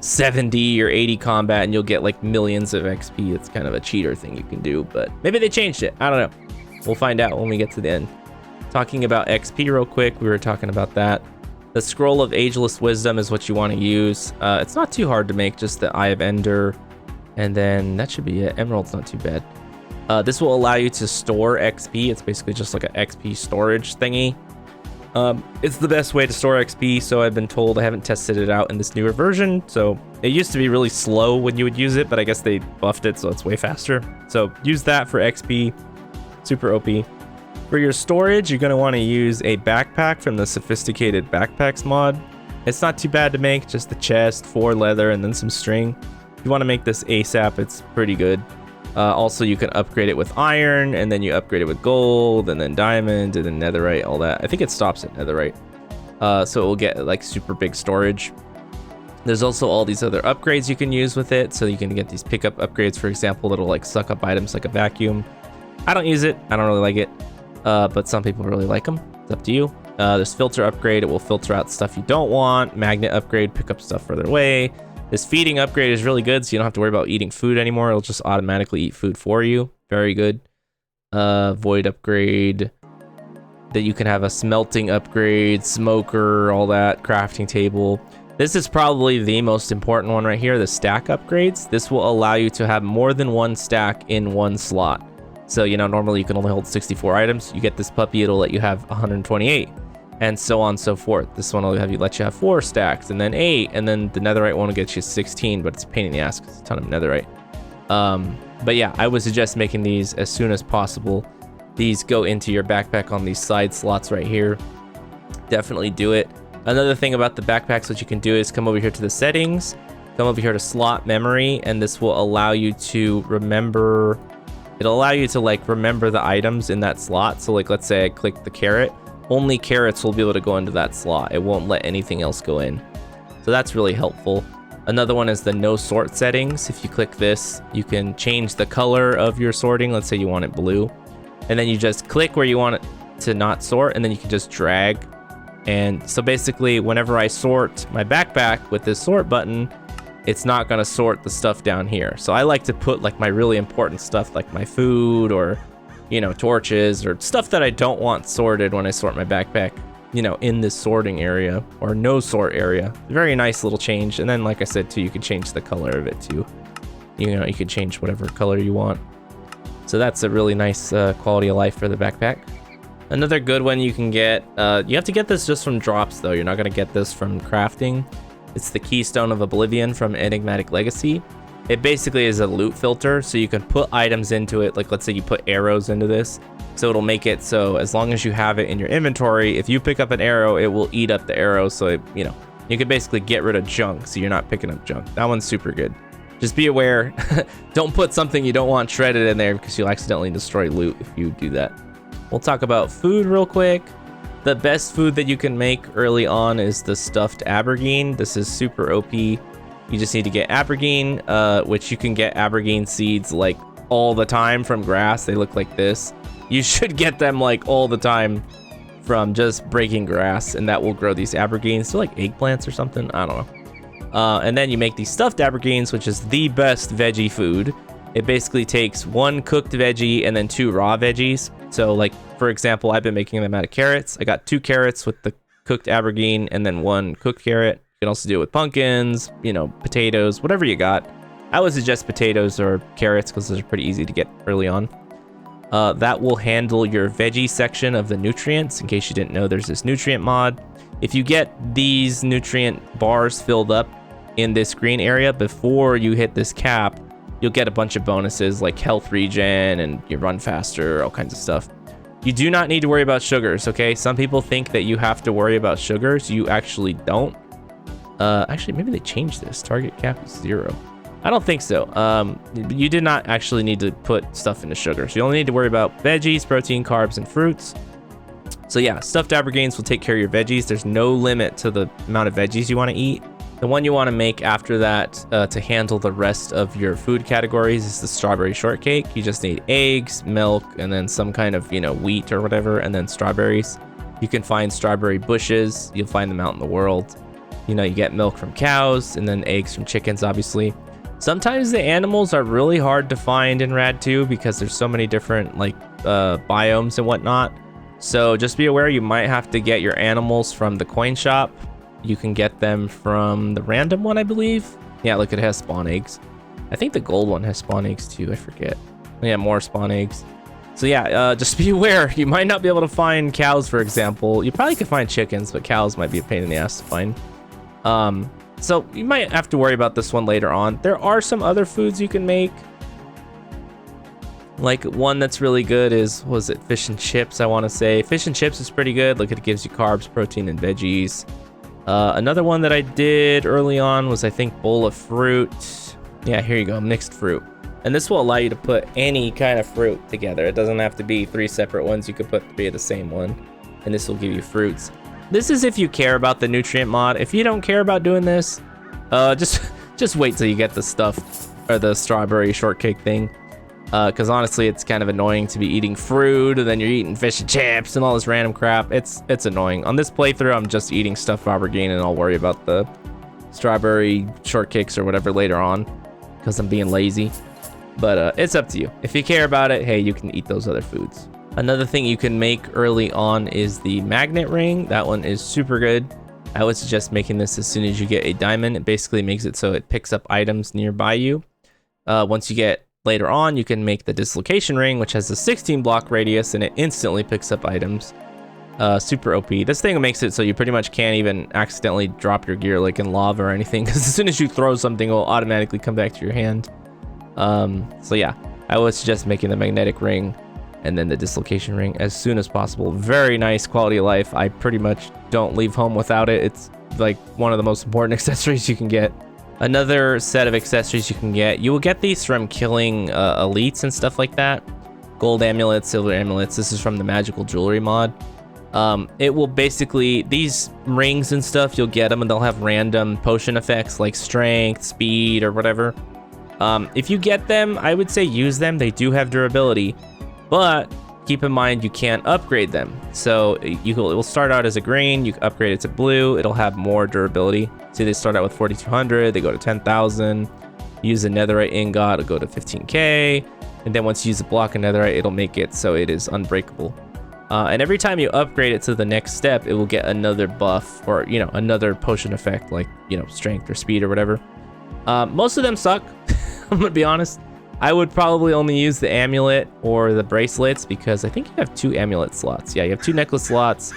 70 or 80 combat, and you'll get like millions of XP. It's kind of a cheater thing you can do, but maybe they changed it. I don't know. We'll find out when we get to the end. Talking about XP real quick, we were talking about that. The Scroll of Ageless Wisdom is what you want to use. It's not too hard to make, just the Eye of Ender, and then that should be it. Emerald's not too bad. This will allow you to store XP. It's basically just like an XP storage thingy. It's the best way to store XP, so I've been told. I haven't tested it out in this newer version, so it used to be really slow when you would use it, but I guess they buffed it so it's way faster. So use that for XP. Super OP. For your storage, you're going to want to use a backpack from the Sophisticated Backpacks mod. It's not too bad to make, just the chest, 4 leather, and then some string. If you want to make this ASAP, it's pretty good. Also, you can upgrade it with iron, and then you upgrade it with gold, and then diamond, and then netherite, all that. I think it stops at netherite. So it will get like super big storage. There's also all these other upgrades you can use with it. So you can get these pickup upgrades, for example, that'll like suck up items like a vacuum. I don't use it. I don't really like it. But some people really like them. It's up to you. There's filter upgrade. It will filter out stuff you don't want. Magnet upgrade, pick up stuff further away. This feeding upgrade is really good, so you don't have to worry about eating food anymore. It'll just automatically eat food for you. Very good. Void upgrade. That you can have a smelting upgrade, smoker, all that, crafting table. This is probably the most important one right here, the stack upgrades. This will allow you to have more than one stack in one slot. So, you know, normally you can only hold 64 items. You get this puppy, it'll let you have 128. And so on and so forth. This one will let you have 4 stacks, and then 8, and then the netherite one will get you 16, but it's a pain in the ass because it's a ton of netherite. But yeah, I would suggest making these as soon as possible. These go into your backpack on these side slots right here. Definitely do it. Another thing about the backpacks, what you can do is come over here to the settings, come over here to slot memory, and this will allow you to remember. It'll allow you to like remember the items in that slot. So like, let's say I click the carrot. Only carrots will be able to go into that slot. It won't let anything else go in. So that's really helpful. Another one is the no sort settings. If you click this, you can change the color of your sorting. Let's say you want it blue. And then you just click where you want it to not sort, and then you can just drag. And so basically, whenever I sort my backpack with this sort button, it's not gonna sort the stuff down here. So I like to put like my really important stuff, like my food or, you know, torches or stuff that I don't want sorted when I sort my backpack, you know, in this sorting area or no sort area. Very nice little change. And then, like I said too, you can change the color of it too. You know, you can change whatever color you want. So that's a really nice quality of life for the backpack. Another good one you can get, you have to get this just from drops though. You're not gonna get this from crafting. It's the Keystone of Oblivion from Enigmatic Legacy. It basically is a loot filter, so you can put items into it. Like let's say you put arrows into this, so it'll make it so as long as you have it in your inventory, if you pick up an arrow, it will eat up the arrow. So it, you know, you can basically get rid of junk, so you're not picking up junk. That one's super good. Just be aware, don't put something you don't want shredded in there because you'll accidentally destroy loot if you do that. We'll talk about food real quick. The best food that you can make early on is the stuffed aubergine. This is super OP. You just need to get aubergine, which you can get aubergine seeds like all the time from grass. They look like this. You should get them like all the time from just breaking grass, and that will grow these aubergines. They're like eggplants or something. I don't know. And then you make these stuffed aubergines, which is the best veggie food. It basically takes 1 cooked veggie and then 2 raw veggies. So like, for example, I've been making them out of carrots. I got 2 carrots with the cooked aubergine and then 1 cooked carrot. You can also do it with pumpkins, you know, potatoes, whatever you got. I would suggest potatoes or carrots because those are pretty easy to get early on. That will handle your veggie section of the nutrients. In case you didn't know, there's this nutrient mod. If you get these nutrient bars filled up in this green area before you hit this cap, you'll get a bunch of bonuses like health regen and you run faster, all kinds of stuff. You do not need to worry about sugars, okay? Some people think that you have to worry about sugars. You actually don't. Actually, maybe they changed this. Target cap is 0. I don't think so. You did not actually need to put stuff into sugar. So you only need to worry about veggies, protein, carbs, and fruits. So yeah, stuffed aubergines will take care of your veggies. There's no limit to the amount of veggies you want to eat. The one you want to make after that to handle the rest of your food categories is the strawberry shortcake. You just need eggs, milk, and then some kind of, you know, wheat or whatever, and then strawberries. You can find strawberry bushes. You'll find them out in the world. You know, you get milk from cows and then eggs from chickens, obviously. Sometimes the animals are really hard to find in Rad 2 because there's so many different like biomes and whatnot. So just be aware you might have to get your animals from the coin shop. You can get them from the random one, I believe. Yeah, look, it has spawn eggs. I think the gold one has spawn eggs too, I forget. Yeah, more spawn eggs. So yeah, just be aware. You might not be able to find cows, for example. You probably could find chickens, but cows might be a pain in the ass to find. So you might have to worry about this one later on. There are some other foods you can make. Like one that's really good is, was it fish and chips, I want to say. Fish and chips is pretty good. Look, it gives you carbs, protein, and veggies. Another one that I did early on was, I think, bowl of fruit. Yeah, here you go, mixed fruit. And this will allow you to put any kind of fruit together. It doesn't have to be 3 separate ones. You could put 3 of the same one, and this will give you fruits. This is if you care about the nutrient mod. If you don't care about doing this, just wait till you get the stuff or the strawberry shortcake thing. Because honestly, it's kind of annoying to be eating fruit and then you're eating fish and chips and all this random crap. It's annoying. On this playthrough, I'm just eating stuffed aubergine and I'll worry about the strawberry shortcakes or whatever later on because I'm being lazy. But it's up to you. If you care about it, hey, you can eat those other foods. Another thing you can make early on is the magnet ring. That one is super good. I would suggest making this as soon as you get a diamond. It basically makes it so it picks up items nearby you. Once you get later on, you can make the dislocation ring, which has a 16 block radius and it instantly picks up items. Super OP. This thing makes it so you pretty much can't even accidentally drop your gear like in lava or anything, because as soon as you throw something, it will automatically come back to your hand. So yeah, I would suggest making the magnetic ring and then the dislocation ring as soon as possible. Very nice quality of life. I pretty much don't leave home without it. It's like one of the most important accessories you can get. Another set of accessories you can get, you will get these from killing elites and stuff like that. Gold amulets, silver amulets. This is from the magical jewelry mod. It will basically, these rings and stuff, you'll get them and they'll have random potion effects like strength, speed, or whatever. If you get them, I would say use them. They do have durability, but keep in mind you can't upgrade them. So it will start out as a green, you upgrade it to blue, it'll have more durability. See, they start out with 4,200, they go to 10,000. Use a netherite ingot, it'll go to 15k. And then once you use a block of netherite, it'll make it so it is unbreakable. And every time you upgrade it to the next step, it will get another buff or, you know, another potion effect like, you know, strength or speed or whatever. Most of them suck, I'm gonna be honest. I would probably only use the amulet or the bracelets because I think you have 2 amulet slots. Yeah, you have 2 necklace slots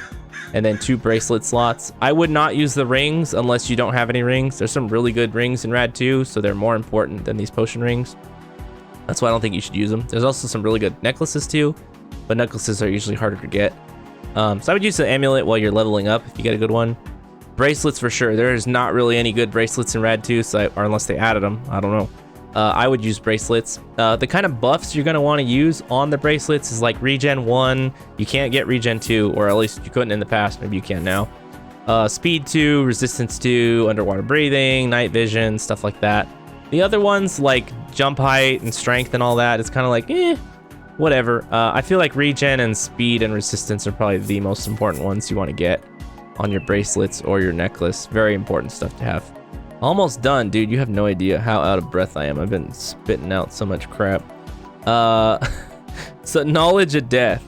and then 2 bracelet slots. I would not use the rings unless you don't have any rings. There's some really good rings in Rad 2, so they're more important than these potion rings. That's why I don't think you should use them. There's also some really good necklaces too, but necklaces are usually harder to get. So I would use the amulet while you're leveling up if you get a good one. Bracelets for sure. There's not really any good bracelets in Rad 2, or unless they added them. I don't know. I would use bracelets. The kind of buffs you're going to want to use on the bracelets is like regen 1. You can't get regen 2, or at least you couldn't in the past. Maybe you can now. Speed 2, resistance 2, underwater breathing, night vision, stuff like that. The other ones like jump height and strength and all that, it's kind of like, whatever. I feel like regen and speed and resistance are probably the most important ones you want to get on your bracelets or your necklace. Very important stuff to have. Almost done, dude. You have no idea how out of breath I am. I've been spitting out so much crap. So Knowledge of Death.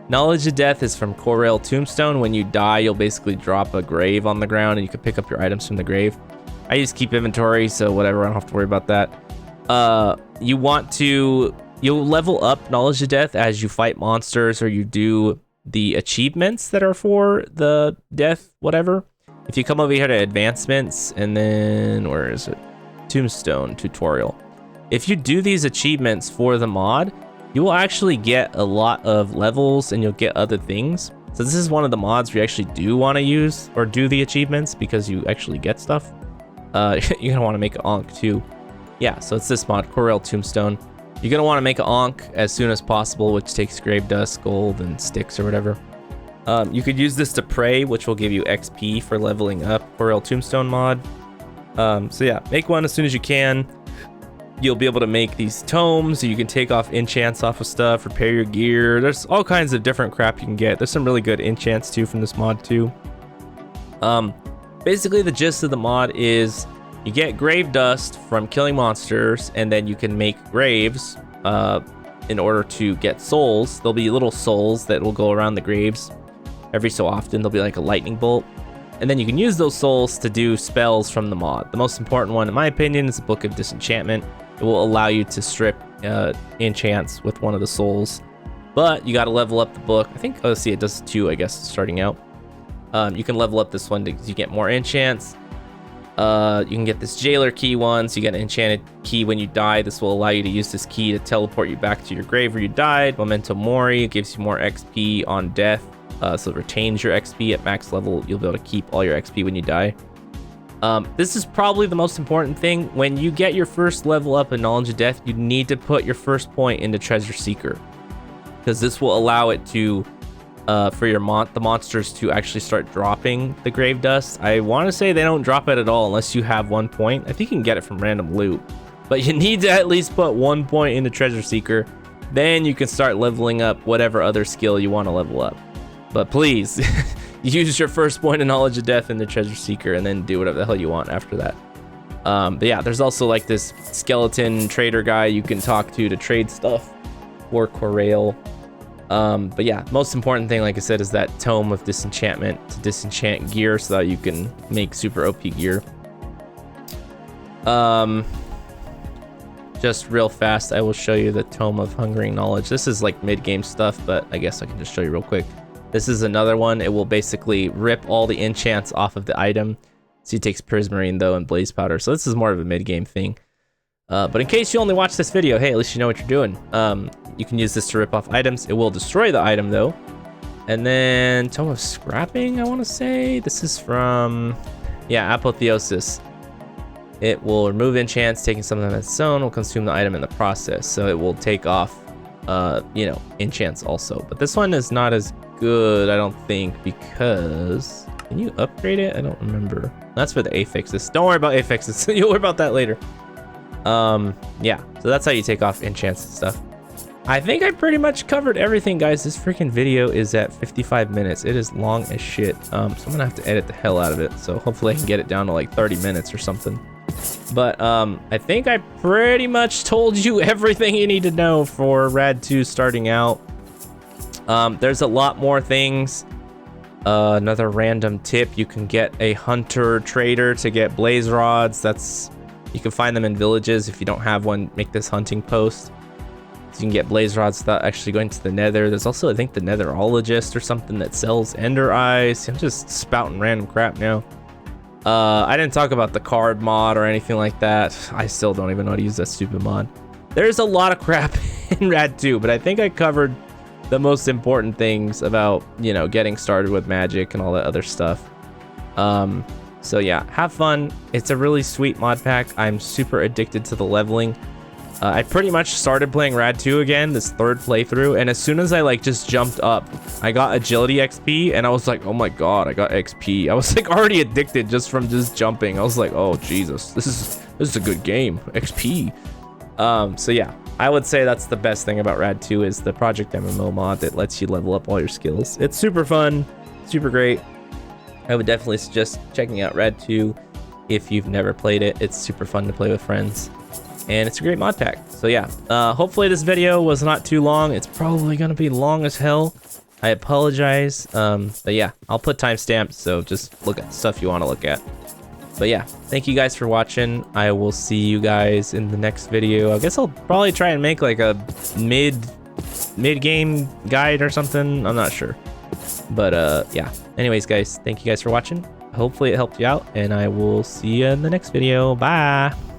Knowledge of Death is from Corail Tombstone. When you die, you'll basically drop a grave on the ground and you can pick up your items from the grave. I use keep inventory, so whatever, I don't have to worry about that. You'll level up Knowledge of Death as you fight monsters or you do the achievements that are for the death, whatever. If you come over here to advancements and then, where is it? Tombstone tutorial. If you do these achievements for the mod, you will actually get a lot of levels and you'll get other things. So this is one of the mods we actually do want to use or do the achievements because you actually get stuff. You're gonna want to make an Ankh too. Yeah, so it's this mod, Corail Tombstone. You're gonna want to make an Ankh as soon as possible, which takes grave dust, gold, and sticks or whatever. You could use this to pray, which will give you XP for leveling up Corail Tombstone mod. So yeah, make one as soon as you can. You'll be able to make these tomes, so you can take off enchants off of stuff, repair your gear. There's all kinds of different crap you can get. There's some really good enchants too from this mod too. Basically the gist of the mod is you get grave dust from killing monsters, and then you can make graves in order to get souls. There'll be little souls that will go around the graves every so often. There'll be like a lightning bolt. And then you can use those souls to do spells from the mod. The most important one, in my opinion, is the Book of Disenchantment. It will allow you to strip enchants with one of the souls. But you got to level up the book. I think, oh, see, it does 2, I guess, starting out. You can level up this one because you get more enchants. You can get this jailer key one, so you get an enchanted key when you die. This will allow you to use this key to teleport you back to your grave where you died. Memento Mori gives you more XP on death. So it retains your XP at max level. You'll be able to keep all your XP when you die. This is probably the most important thing. When you get your first level up in Knowledge of Death, you need to put your first point into Treasure Seeker, because this will allow it to, for your the monsters to actually start dropping the grave dust. I want to say they don't drop it at all unless you have 1 point. I think you can get it from random loot, but you need to at least put 1 point into Treasure Seeker. Then you can start leveling up whatever other skill you want to level up. But please, use your first point of Knowledge of Death in the Treasure Seeker and then do whatever the hell you want after that. But yeah, there's also like this skeleton trader guy you can talk to trade stuff for Corail. But yeah, most important thing, like I said, is that Tome of Disenchantment to disenchant gear so that you can make super OP gear. Just real fast, I will show you the Tome of Hungering Knowledge. This is like mid-game stuff, but I guess I can just show you real quick. This is another one. It will basically rip all the enchants off of the item. So it takes Prismarine though and Blaze Powder. So this is more of a mid-game thing. But in case you only watch this video, hey, at least you know what you're doing. You can use this to rip off items. It will destroy the item though. And then Tome of Scrapping, I want to say. This is from, yeah, Apotheosis. It will remove enchants, taking something of its own will consume the item in the process. So it will take off, you know, enchants also. But this one is not as good, I don't think, because can you upgrade it? I don't remember. That's for the affixes. Don't worry about affixes. You'll worry about that later. Yeah, so that's how you take off enchants and stuff. I think I pretty much covered everything, guys. This freaking video is at 55 minutes. It is long as shit. So I'm gonna have to edit the hell out of it. So hopefully I can get it down to like 30 minutes or something. But I think I pretty much told you everything you need to know for Rad 2 starting out. There's a lot more things. Another random tip, you can get a hunter trader to get blaze rods. You can find them in villages. If you don't have one, make this hunting post. So you can get blaze rods without actually going to the nether. There's also, I think, the netherologist or something that sells ender eyes. I'm just spouting random crap now. I didn't talk about the card mod or anything like that. I still don't even know how to use that stupid mod. There's a lot of crap in Rad 2, but I think I covered the most important things about, you know, getting started with magic and all that other stuff. So yeah, have fun. It's a really sweet mod pack. I'm super addicted to the leveling. I pretty much started playing Rad 2 again, this third playthrough, and as soon as I like just jumped up, I got agility XP, and I was like, oh my god, I got XP. I was like already addicted just from just jumping. I was like, oh Jesus, this is a good game, XP. So yeah, I would say that's the best thing about Rad 2 is the Project MMO mod that lets you level up all your skills. It's super fun, super great. I would definitely suggest checking out Rad 2. if you've never played it. It's super fun to play with friends, and it's a great mod pack. So yeah, hopefully this video was not too long. It's probably gonna be long as hell. I apologize, but yeah, I'll put timestamps, so just look at the stuff you want to look at. But yeah, thank you guys for watching. I will see you guys in the next video. I guess I'll probably try and make like a mid-game guide or something. I'm not sure. But yeah, anyways guys, thank you guys for watching. Hopefully it helped you out, and I will see you in the next video. Bye.